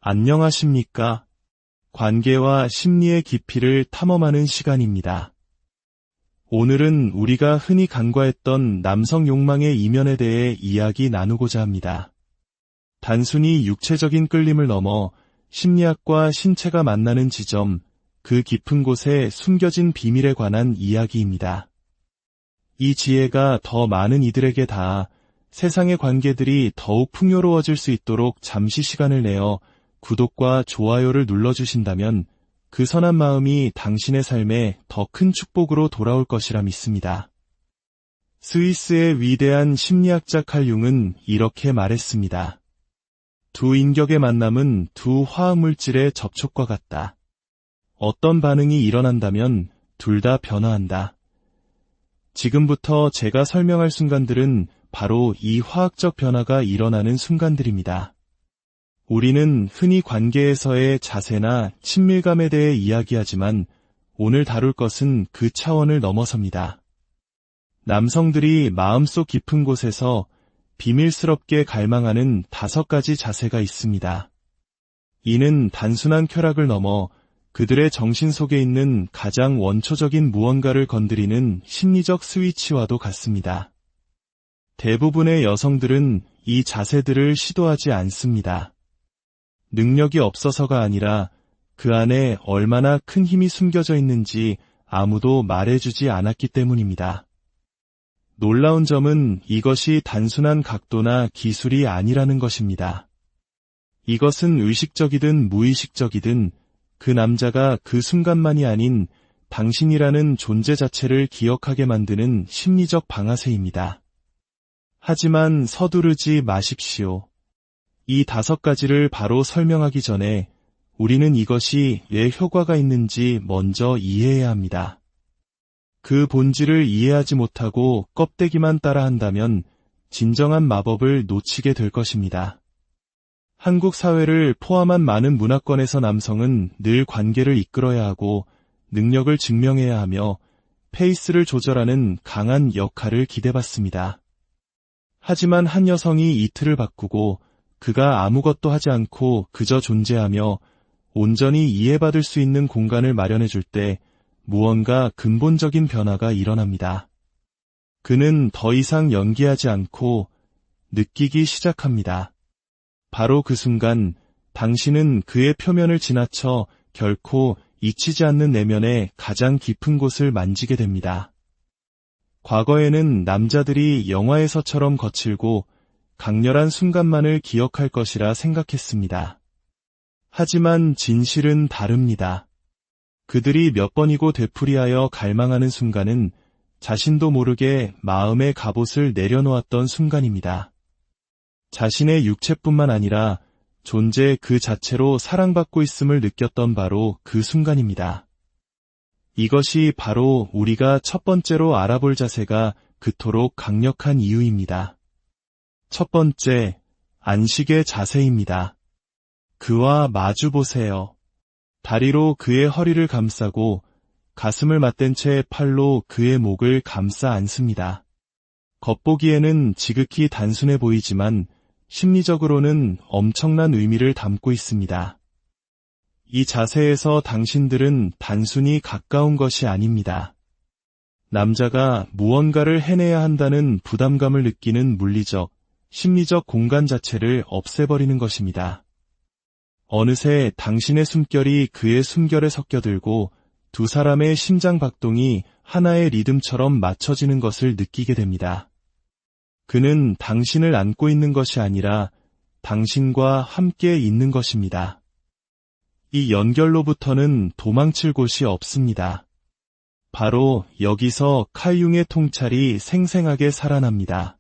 안녕하십니까? 관계와 심리의 깊이를 탐험하는 시간입니다. 오늘은 우리가 흔히 간과했던 남성 욕망의 이면에 대해 이야기 나누고자 합니다. 단순히 육체적인 끌림을 넘어 심리학과 신체가 만나는 지점, 그 깊은 곳에 숨겨진 비밀에 관한 이야기입니다. 이 지혜가 더 많은 이들에게 닿아 세상의 관계들이 더욱 풍요로워질 수 있도록 잠시 시간을 내어 구독과 좋아요를 눌러주신다면 그 선한 마음이 당신의 삶에 더 큰 축복으로 돌아올 것이라 믿습니다. 스위스의 위대한 심리학자 칼 융은 이렇게 말했습니다. 두 인격의 만남은 두 화학물질의 접촉과 같다. 어떤 반응이 일어난다면 둘 다 변화한다. 지금부터 제가 설명할 순간들은 바로 이 화학적 변화가 일어나는 순간들입니다. 우리는 흔히 관계에서의 자세나 친밀감에 대해 이야기하지만 오늘 다룰 것은 그 차원을 넘어섭니다. 남성들이 마음속 깊은 곳에서 비밀스럽게 갈망하는 5가지 자세가 있습니다. 이는 단순한 쾌락을 넘어 그들의 정신 속에 있는 가장 원초적인 무언가를 건드리는 심리적 스위치와도 같습니다. 대부분의 여성들은 이 자세들을 시도하지 않습니다. 능력이 없어서가 아니라 그 안에 얼마나 큰 힘이 숨겨져 있는지 아무도 말해주지 않았기 때문입니다. 놀라운 점은 이것이 단순한 각도나 기술이 아니라는 것입니다. 이것은 의식적이든 무의식적이든 그 남자가 그 순간만이 아닌 당신이라는 존재 자체를 기억하게 만드는 심리적 방아쇠입니다. 하지만 서두르지 마십시오. 이 5가지를 바로 설명하기 전에 우리는 이것이 왜 효과가 있는지 먼저 이해해야 합니다. 그 본질을 이해하지 못하고 껍데기만 따라한다면 진정한 마법을 놓치게 될 것입니다. 한국 사회를 포함한 많은 문화권에서 남성은 늘 관계를 이끌어야 하고 능력을 증명해야 하며 페이스를 조절하는 강한 역할을 기대받습니다. 하지만 한 여성이 이틀을 바꾸고 그가 아무것도 하지 않고 그저 존재하며 온전히 이해받을 수 있는 공간을 마련해줄 때 무언가 근본적인 변화가 일어납니다. 그는 더 이상 연기하지 않고 느끼기 시작합니다. 바로 그 순간 당신은 그의 표면을 지나쳐 결코 잊히지 않는 내면의 가장 깊은 곳을 만지게 됩니다. 과거에는 남자들이 영화에서처럼 거칠고 강렬한 순간만을 기억할 것이라 생각했습니다. 하지만 진실은 다릅니다. 그들이 몇 번이고 되풀이하여 갈망하는 순간은 자신도 모르게 마음의 갑옷을 내려놓았던 순간입니다. 자신의 육체뿐만 아니라 존재 그 자체로 사랑받고 있음을 느꼈던 바로 그 순간입니다. 이것이 바로 우리가 첫 번째로 알아볼 자세가 그토록 강력한 이유입니다. 첫 번째, 안식의 자세입니다. 그와 마주 보세요. 다리로 그의 허리를 감싸고 가슴을 맞댄 채 팔로 그의 목을 감싸 안습니다. 겉보기에는 지극히 단순해 보이지만 심리적으로는 엄청난 의미를 담고 있습니다. 이 자세에서 당신들은 단순히 가까운 것이 아닙니다. 남자가 무언가를 해내야 한다는 부담감을 느끼는 물리적, 심리적 공간 자체를 없애버리는 것입니다. 어느새 당신의 숨결이 그의 숨결에 섞여들고 두 사람의 심장 박동이 하나의 리듬처럼 맞춰지는 것을 느끼게 됩니다. 그는 당신을 안고 있는 것이 아니라 당신과 함께 있는 것입니다. 이 연결로부터는 도망칠 곳이 없습니다. 바로 여기서 칼 융의 통찰이 생생하게 살아납니다.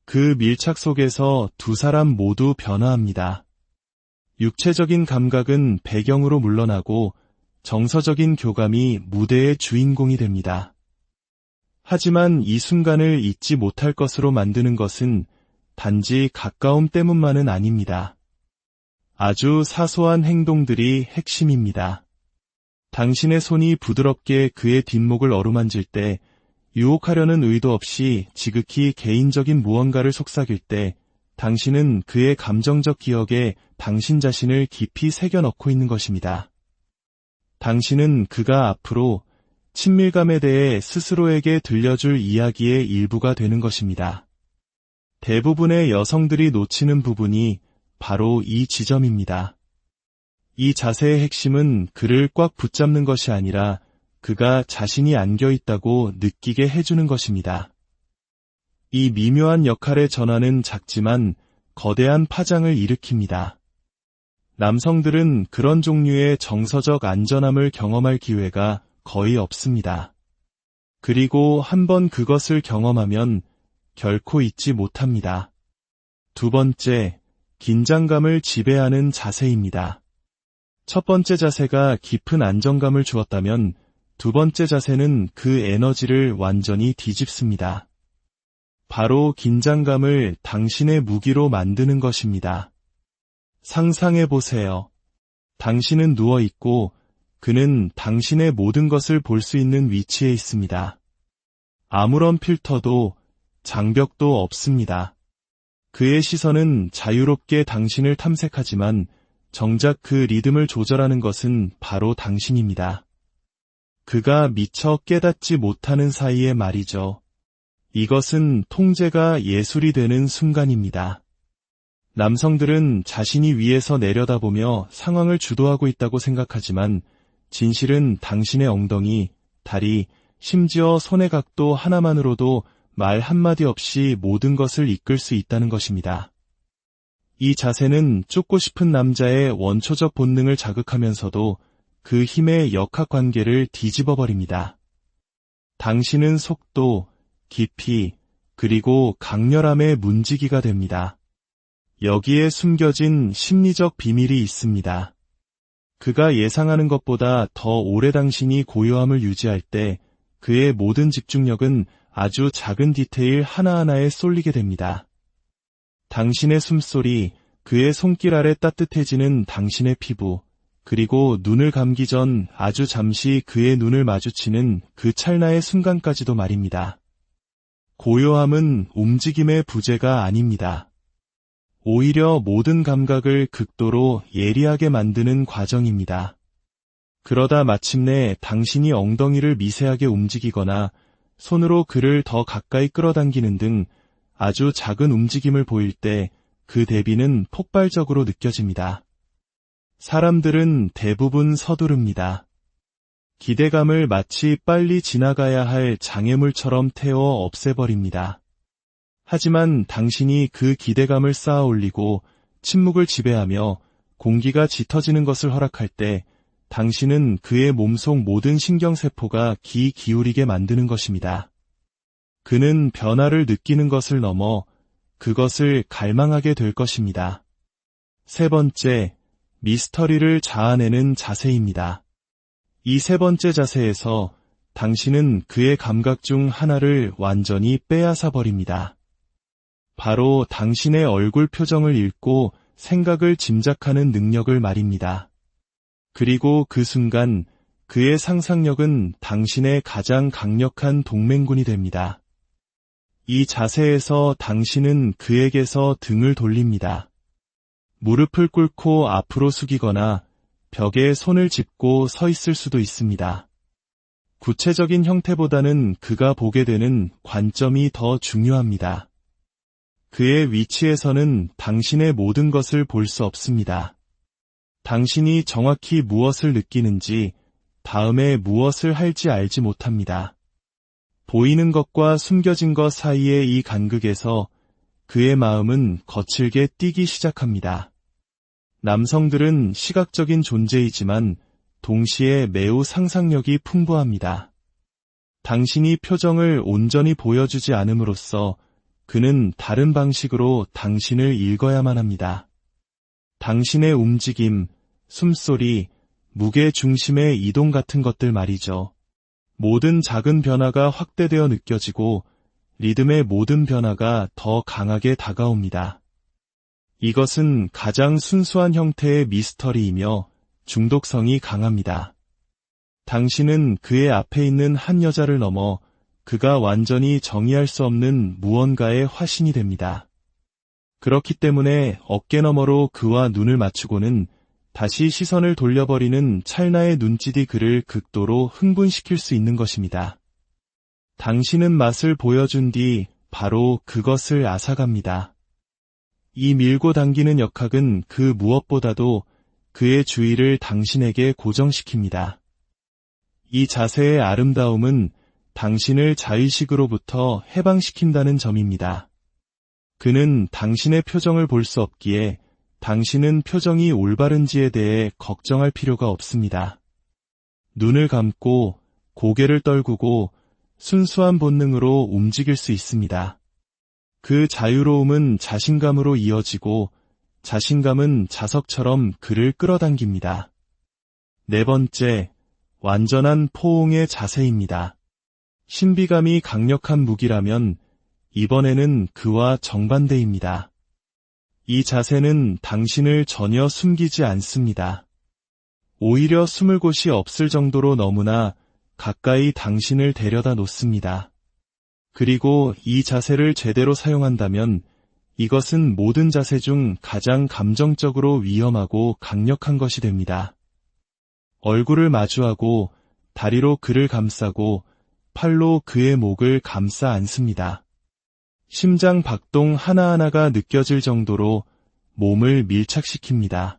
그 밀착 속에서 두 사람 모두 변화합니다. 육체적인 감각은 배경으로 물러나고 정서적인 교감이 무대의 주인공이 됩니다. 하지만 이 순간을 잊지 못할 것으로 만드는 것은 단지 가까움 때문만은 아닙니다. 아주 사소한 행동들이 핵심입니다. 당신의 손이 부드럽게 그의 뒷목을 어루만질 때, 유혹하려는 의도 없이 지극히 개인적인 무언가를 속삭일 때 당신은 그의 감정적 기억에 당신 자신을 깊이 새겨 넣고 있는 것입니다. 당신은 그가 앞으로 친밀감에 대해 스스로에게 들려줄 이야기의 일부가 되는 것입니다. 대부분의 여성들이 놓치는 부분이 바로 이 지점입니다. 이 자세의 핵심은 그를 꽉 붙잡는 것이 아니라 그가 자신이 안겨 있다고 느끼게 해주는 것입니다. 이 미묘한 역할의 전환은 작지만 거대한 파장을 일으킵니다. 남성들은 그런 종류의 정서적 안전함을 경험할 기회가 거의 없습니다. 그리고 한번 그것을 경험하면 결코 잊지 못합니다. 두 번째, 긴장감을 지배하는 자세입니다. 첫 번째 자세가 깊은 안정감을 주었다면 두 번째 자세는 그 에너지를 완전히 뒤집습니다. 바로 긴장감을 당신의 무기로 만드는 것입니다. 상상해 보세요. 당신은 누워 있고 그는 당신의 모든 것을 볼 수 있는 위치에 있습니다. 아무런 필터도 장벽도 없습니다. 그의 시선은 자유롭게 당신을 탐색하지만 정작 그 리듬을 조절하는 것은 바로 당신입니다. 그가 미처 깨닫지 못하는 사이에 말이죠. 이것은 통제가 예술이 되는 순간입니다. 남성들은 자신이 위에서 내려다보며 상황을 주도하고 있다고 생각하지만 진실은 당신의 엉덩이, 다리, 심지어 손의 각도 하나만으로도 말 한마디 없이 모든 것을 이끌 수 있다는 것입니다. 이 자세는 쫓고 싶은 남자의 원초적 본능을 자극하면서도 그 힘의 역학관계를 뒤집어버립니다. 당신은 속도, 깊이, 그리고 강렬함의 문지기가 됩니다. 여기에 숨겨진 심리적 비밀이 있습니다. 그가 예상하는 것보다 더 오래 당신이 고요함을 유지할 때 그의 모든 집중력은 아주 작은 디테일 하나하나에 쏠리게 됩니다. 당신의 숨소리, 그의 손길 아래 따뜻해지는 당신의 피부, 그리고 눈을 감기 전 아주 잠시 그의 눈을 마주치는 그 찰나의 순간까지도 말입니다. 고요함은 움직임의 부재가 아닙니다. 오히려 모든 감각을 극도로 예리하게 만드는 과정입니다. 그러다 마침내 당신이 엉덩이를 미세하게 움직이거나 손으로 그를 더 가까이 끌어당기는 등 아주 작은 움직임을 보일 때 그 대비는 폭발적으로 느껴집니다. 사람들은 대부분 서두릅니다. 기대감을 마치 빨리 지나가야 할 장애물처럼 태워 없애버립니다. 하지만 당신이 그 기대감을 쌓아 올리고 침묵을 지배하며 공기가 짙어지는 것을 허락할 때 당신은 그의 몸속 모든 신경세포가 귀 기울이게 만드는 것입니다. 그는 변화를 느끼는 것을 넘어 그것을 갈망하게 될 것입니다. 세 번째, 미스터리를 자아내는 자세입니다. 이 세 번째 자세에서 당신은 그의 감각 중 하나를 완전히 빼앗아 버립니다. 바로 당신의 얼굴 표정을 읽고 생각을 짐작하는 능력을 말입니다. 그리고 그 순간 그의 상상력은 당신의 가장 강력한 동맹군이 됩니다. 이 자세에서 당신은 그에게서 등을 돌립니다. 무릎을 꿇고 앞으로 숙이거나 벽에 손을 짚고 서 있을 수도 있습니다. 구체적인 형태보다는 그가 보게 되는 관점이 더 중요합니다. 그의 위치에서는 당신의 모든 것을 볼 수 없습니다. 당신이 정확히 무엇을 느끼는지, 다음에 무엇을 할지 알지 못합니다. 보이는 것과 숨겨진 것 사이의 이 간극에서 그의 마음은 거칠게 뛰기 시작합니다. 남성들은 시각적인 존재이지만 동시에 매우 상상력이 풍부합니다. 당신이 표정을 온전히 보여주지 않음으로써 그는 다른 방식으로 당신을 읽어야만 합니다. 당신의 움직임, 숨소리, 무게 중심의 이동 같은 것들 말이죠. 모든 작은 변화가 확대되어 느껴지고 리듬의 모든 변화가 더 강하게 다가옵니다. 이것은 가장 순수한 형태의 미스터리이며 중독성이 강합니다. 당신은 그의 앞에 있는 한 여자를 넘어 그가 완전히 정의할 수 없는 무언가의 화신이 됩니다. 그렇기 때문에 어깨너머로 그와 눈을 맞추고는 다시 시선을 돌려버리는 찰나의 눈짓이 그를 극도로 흥분시킬 수 있는 것입니다. 당신은 맛을 보여준 뒤 바로 그것을 앗아갑니다. 이 밀고 당기는 역학은 그 무엇보다도 그의 주의를 당신에게 고정시킵니다. 이 자세의 아름다움은 당신을 자의식으로부터 해방시킨다는 점입니다. 그는 당신의 표정을 볼 수 없기에 당신은 표정이 올바른지에 대해 걱정할 필요가 없습니다. 눈을 감고 고개를 떨구고 순수한 본능으로 움직일 수 있습니다. 그 자유로움은 자신감으로 이어지고 자신감은 자석처럼 그를 끌어당깁니다. 네 번째, 완전한 포옹의 자세입니다. 신비감이 강력한 무기라면 이번에는 그와 정반대입니다. 이 자세는 당신을 전혀 숨기지 않습니다. 오히려 숨을 곳이 없을 정도로 너무나 가까이 당신을 데려다 놓습니다. 그리고 이 자세를 제대로 사용한다면 이것은 모든 자세 중 가장 감정적으로 위험하고 강력한 것이 됩니다. 얼굴을 마주하고 다리로 그를 감싸고 팔로 그의 목을 감싸 안습니다. 심장 박동 하나하나가 느껴질 정도로 몸을 밀착시킵니다.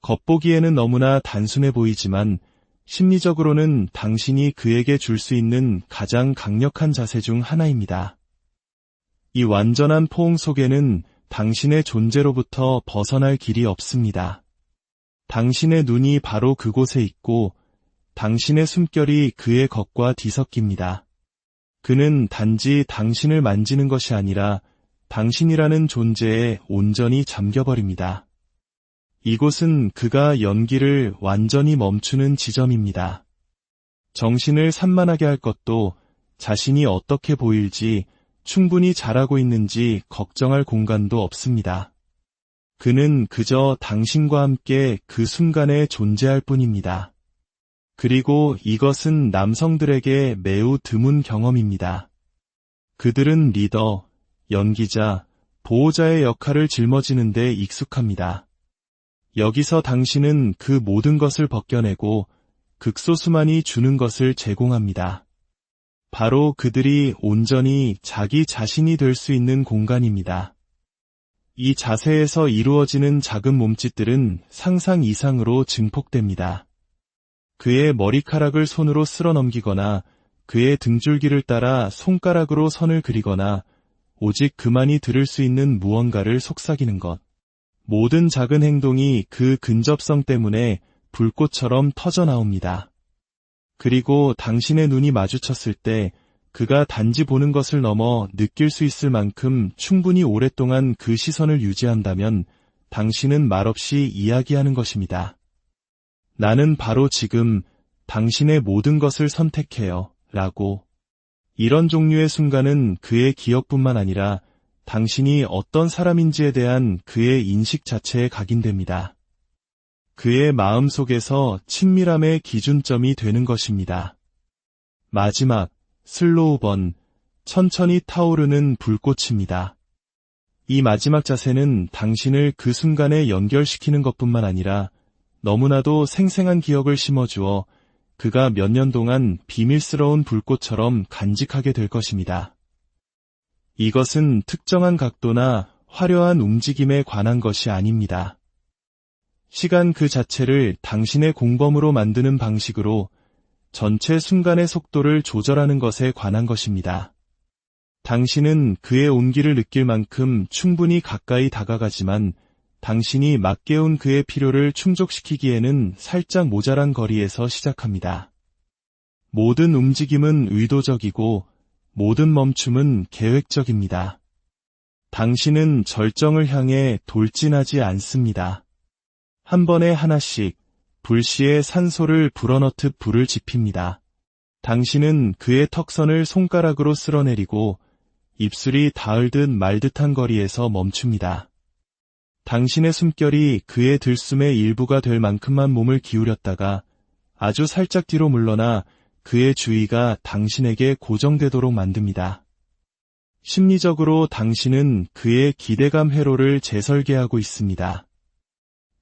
겉보기에는 너무나 단순해 보이지만 심리적으로는 당신이 그에게 줄 수 있는 가장 강력한 자세 중 하나입니다. 이 완전한 포옹 속에는 당신의 존재로부터 벗어날 길이 없습니다. 당신의 눈이 바로 그곳에 있고 당신의 숨결이 그의 겉과 뒤섞입니다. 그는 단지 당신을 만지는 것이 아니라 당신이라는 존재에 온전히 잠겨버립니다. 이곳은 그가 연기를 완전히 멈추는 지점입니다. 정신을 산만하게 할 것도 자신이 어떻게 보일지 충분히 잘하고 있는지 걱정할 공간도 없습니다. 그는 그저 당신과 함께 그 순간에 존재할 뿐입니다. 그리고 이것은 남성들에게 매우 드문 경험입니다. 그들은 리더, 연기자, 보호자의 역할을 짊어지는 데 익숙합니다. 여기서 당신은 그 모든 것을 벗겨내고 극소수만이 주는 것을 제공합니다. 바로 그들이 온전히 자기 자신이 될 수 있는 공간입니다. 이 자세에서 이루어지는 작은 몸짓들은 상상 이상으로 증폭됩니다. 그의 머리카락을 손으로 쓸어 넘기거나 그의 등줄기를 따라 손가락으로 선을 그리거나 오직 그만이 들을 수 있는 무언가를 속삭이는 것. 모든 작은 행동이 그 근접성 때문에 불꽃처럼 터져나옵니다. 그리고 당신의 눈이 마주쳤을 때 그가 단지 보는 것을 넘어 느낄 수 있을 만큼 충분히 오랫동안 그 시선을 유지한다면 당신은 말없이 이야기하는 것입니다. 나는 바로 지금 당신의 모든 것을 선택해요. 라고. 이런 종류의 순간은 그의 기억뿐만 아니라 당신이 어떤 사람인지에 대한 그의 인식 자체에 각인됩니다. 그의 마음 속에서 친밀함의 기준점이 되는 것입니다. 마지막, 슬로우 번, 천천히 타오르는 불꽃입니다. 이 마지막 자세는 당신을 그 순간에 연결시키는 것뿐만 아니라 너무나도 생생한 기억을 심어주어 그가 몇 년 동안 비밀스러운 불꽃처럼 간직하게 될 것입니다. 이것은 특정한 각도나 화려한 움직임에 관한 것이 아닙니다. 시간 그 자체를 당신의 공범으로 만드는 방식으로 전체 순간의 속도를 조절하는 것에 관한 것입니다. 당신은 그의 온기를 느낄 만큼 충분히 가까이 다가가지만 당신이 맞게운 그의 필요를 충족시키기에는 살짝 모자란 거리에서 시작합니다. 모든 움직임은 의도적이고 모든 멈춤은 계획적입니다. 당신은 절정을 향해 돌진하지 않습니다. 한 번에 하나씩 불시에 산소를 불어넣듯 불을 지핍니다. 당신은 그의 턱선을 손가락으로 쓸어내리고 입술이 닿을 듯 말 듯한 거리에서 멈춥니다. 당신의 숨결이 그의 들숨의 일부가 될 만큼만 몸을 기울였다가 아주 살짝 뒤로 물러나 그의 주의가 당신에게 고정되도록 만듭니다. 심리적으로 당신은 그의 기대감 회로를 재설계하고 있습니다.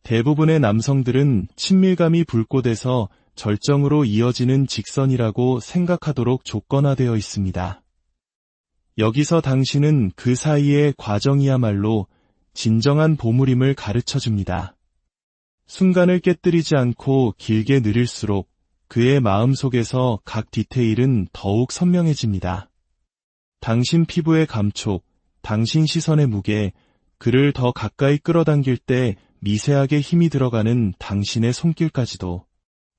대부분의 남성들은 친밀감이 불꽃에서 절정으로 이어지는 직선이라고 생각하도록 조건화되어 있습니다. 여기서 당신은 그 사이의 과정이야말로 진정한 보물임을 가르쳐줍니다. 순간을 깨뜨리지 않고 길게 느릴수록 그의 마음속에서 각 디테일은 더욱 선명해집니다. 당신 피부의 감촉, 당신 시선의 무게, 그를 더 가까이 끌어당길 때 미세하게 힘이 들어가는 당신의 손길까지도,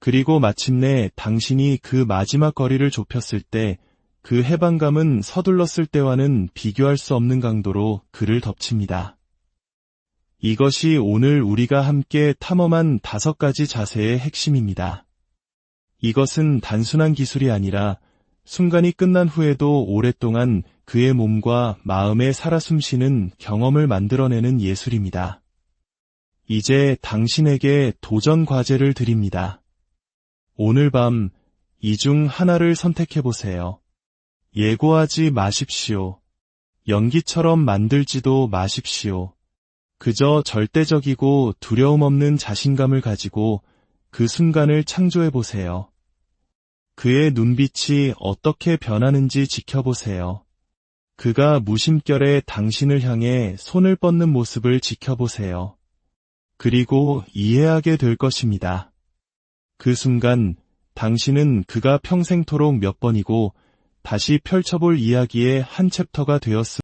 그리고 마침내 당신이 그 마지막 거리를 좁혔을 때 그 해방감은 서둘렀을 때와는 비교할 수 없는 강도로 그를 덮칩니다. 이것이 오늘 우리가 함께 탐험한 5가지 자세의 핵심입니다. 이것은 단순한 기술이 아니라 순간이 끝난 후에도 오랫동안 그의 몸과 마음에 살아 숨쉬는 경험을 만들어내는 예술입니다. 이제 당신에게 도전 과제를 드립니다. 오늘 밤 이 중 하나를 선택해보세요. 예고하지 마십시오. 연기처럼 만들지도 마십시오. 그저 절대적이고 두려움 없는 자신감을 가지고 그 순간을 창조해보세요. 그의 눈빛이 어떻게 변하는지 지켜보세요. 그가 무심결에 당신을 향해 손을 뻗는 모습을 지켜보세요. 그리고 이해하게 될 것입니다. 그 순간 당신은 그가 평생토록 몇 번이고 다시 펼쳐볼 이야기의 한 챕터가 되었습니다.